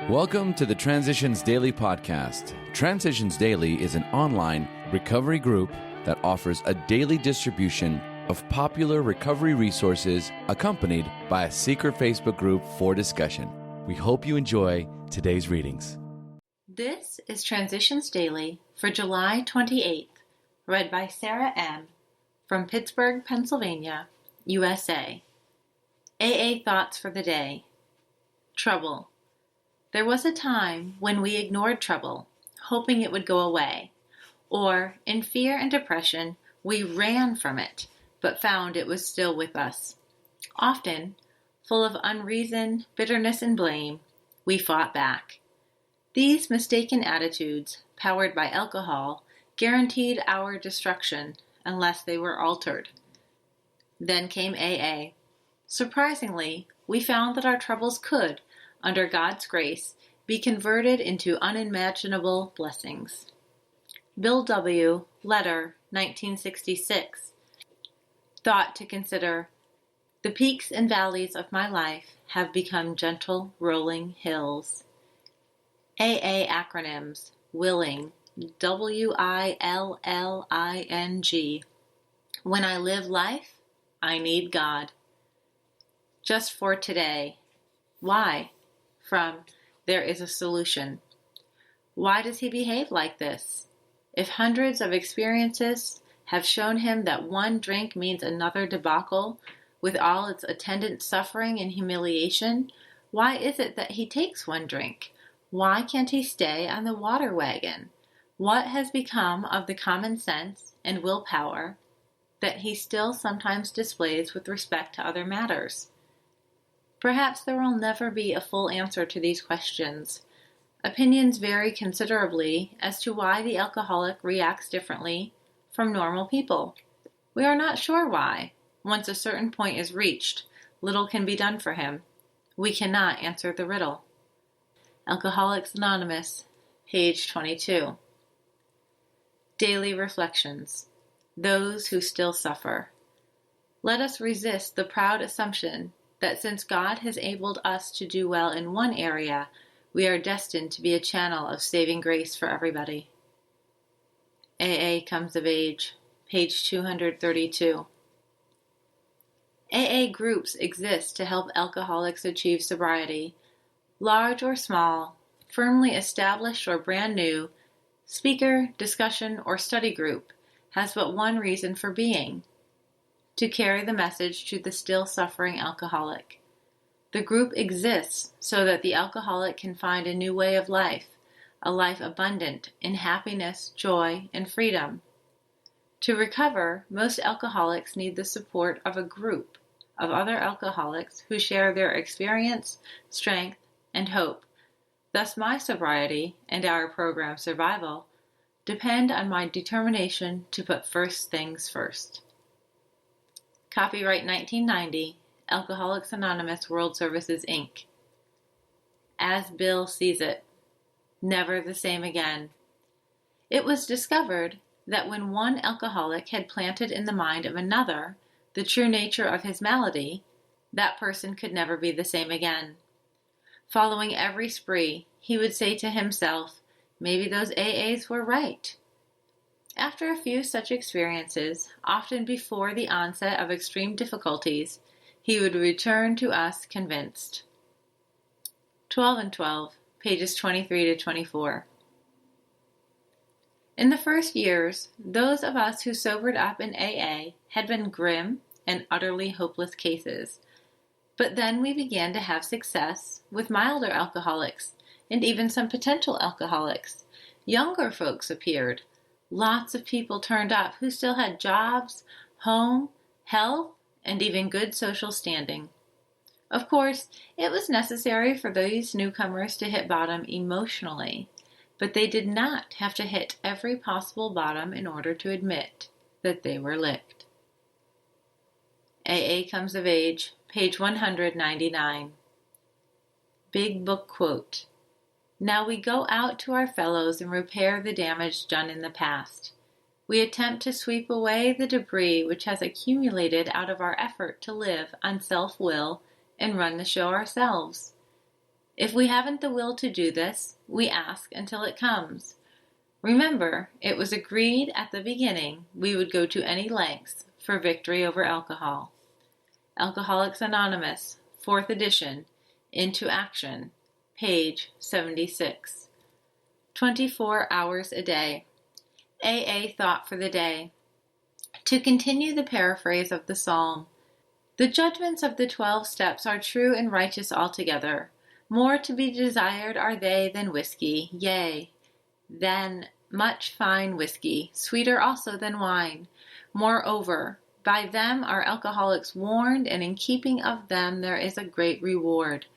Welcome to the Transitions Daily podcast. Transitions Daily is an online recovery group that offers a daily distribution of popular recovery resources accompanied by a secret Facebook group for discussion. We hope you enjoy today's readings. This is Transitions Daily for July 28th, read by Sarah M. from Pittsburgh, Pennsylvania, USA. AA Thoughts for the Day. Trouble. There was a time when we ignored trouble, hoping it would go away, or, in fear and depression, we ran from it, but found it was still with us. Often, full of unreason, bitterness, and blame, we fought back. These mistaken attitudes, powered by alcohol, guaranteed our destruction unless they were altered. Then came AA. Surprisingly, we found that our troubles could, under God's grace, be converted into unimaginable blessings. Bill W., Letter, 1966. Thought to consider, the peaks and valleys of my life have become gentle, rolling hills. AA acronyms, Willing, WILLING. When I live life, I need God. Just for today. Why? From There is a Solution. Why does he behave like this? If hundreds of experiences have shown him that one drink means another debacle, with all its attendant suffering and humiliation, why is it that he takes one drink? Why can't he stay on the water wagon? What has become of the common sense and willpower that he still sometimes displays with respect to other matters? Perhaps there will never be a full answer to these questions. Opinions vary considerably as to why the alcoholic reacts differently from normal people. We are not sure why. Once a certain point is reached, little can be done for him. We cannot answer the riddle. Alcoholics Anonymous, page 22. Daily Reflections. Those who still suffer. Let us resist the proud assumption that since God has enabled us to do well in one area, we are destined to be a channel of saving grace for everybody. AA Comes of Age, page 232. AA groups exist to help alcoholics achieve sobriety. Large or small, firmly established or brand new, speaker, discussion, or study group has but one reason for being: to carry the message to the still suffering alcoholic. The group exists so that the alcoholic can find a new way of life, a life abundant in happiness, joy, and freedom. To recover, most alcoholics need the support of a group of other alcoholics who share their experience, strength, and hope. Thus my sobriety and our program survival depend on my determination to put first things first. Copyright 1990, Alcoholics Anonymous World Services, Inc. As Bill Sees It. Never the same again. It was discovered that when one alcoholic had planted in the mind of another the true nature of his malady, that person could never be the same again. Following every spree, he would say to himself, maybe those AAs were right. After a few such experiences, often before the onset of extreme difficulties, he would return to us convinced. 12 and 12, pages 23 to 24. In the first years, those of us who sobered up in AA had been grim and utterly hopeless cases. But then we began to have success with milder alcoholics and even some potential alcoholics. Younger folks appeared. Lots of people turned up who still had jobs, home, health, and even good social standing. Of course, it was necessary for these newcomers to hit bottom emotionally, but they did not have to hit every possible bottom in order to admit that they were licked. AA Comes of Age, page 199. Big Book Quote. Now we go out to our fellows and repair the damage done in the past. We attempt to sweep away the debris which has accumulated out of our effort to live on self-will and run the show ourselves. If we haven't the will to do this, we ask until it comes. Remember, it was agreed at the beginning we would go to any lengths for victory over alcohol. Alcoholics Anonymous, 4th edition, Into Action, page 76. 24 hours a day. AA thought for the day. To continue the paraphrase of the psalm, the judgments of the 12 steps are true and righteous altogether. More to be desired are they than whiskey, yea, than much fine whiskey, sweeter also than wine. Moreover, by them are alcoholics warned, and in keeping of them there is a great reward.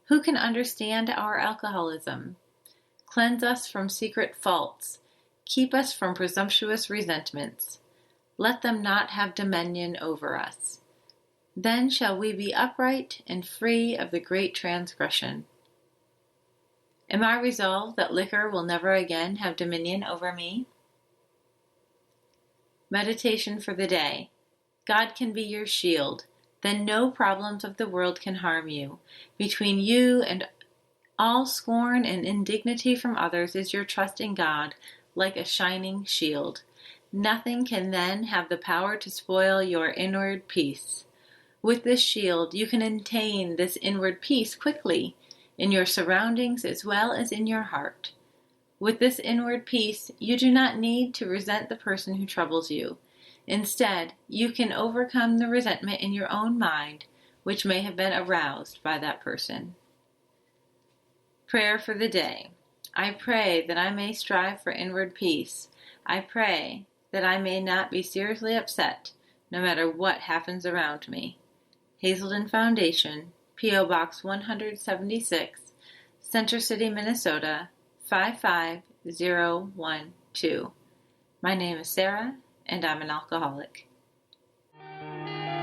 Who can understand our alcoholism? Cleanse us from secret faults. Keep us from presumptuous resentments. Let them not have dominion over us. Then shall we be upright and free of the great transgression. Am I resolved that liquor will never again have dominion over me? Meditation for the day. God can be your shield. Then no problems of the world can harm you. Between you and all scorn and indignity from others is your trust in God, like a shining shield. Nothing can then have the power to spoil your inward peace. With this shield, you can attain this inward peace quickly, in your surroundings as well as in your heart. With this inward peace, you do not need to resent the person who troubles you. Instead, you can overcome the resentment in your own mind, which may have been aroused by that person. Prayer for the day. I pray that I may strive for inward peace. I pray that I may not be seriously upset, no matter what happens around me. Hazelden Foundation, P.O. Box 176, Center City, Minnesota, 55012. My name is Sarah, and I'm an alcoholic.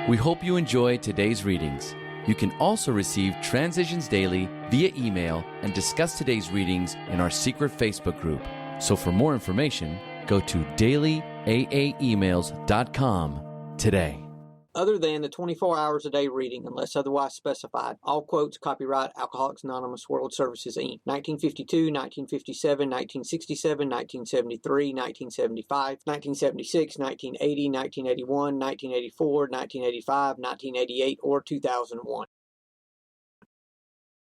We hope you enjoyed today's readings. You can also receive Transitions Daily via email and discuss today's readings in our secret Facebook group. So for more information, go to dailyaaemails.com today. Other than the 24 hours a day reading, unless otherwise specified. All quotes copyright Alcoholics Anonymous World Services, Inc. 1952, 1957, 1967, 1973, 1975, 1976, 1980, 1981, 1984, 1985, 1988, or 2001.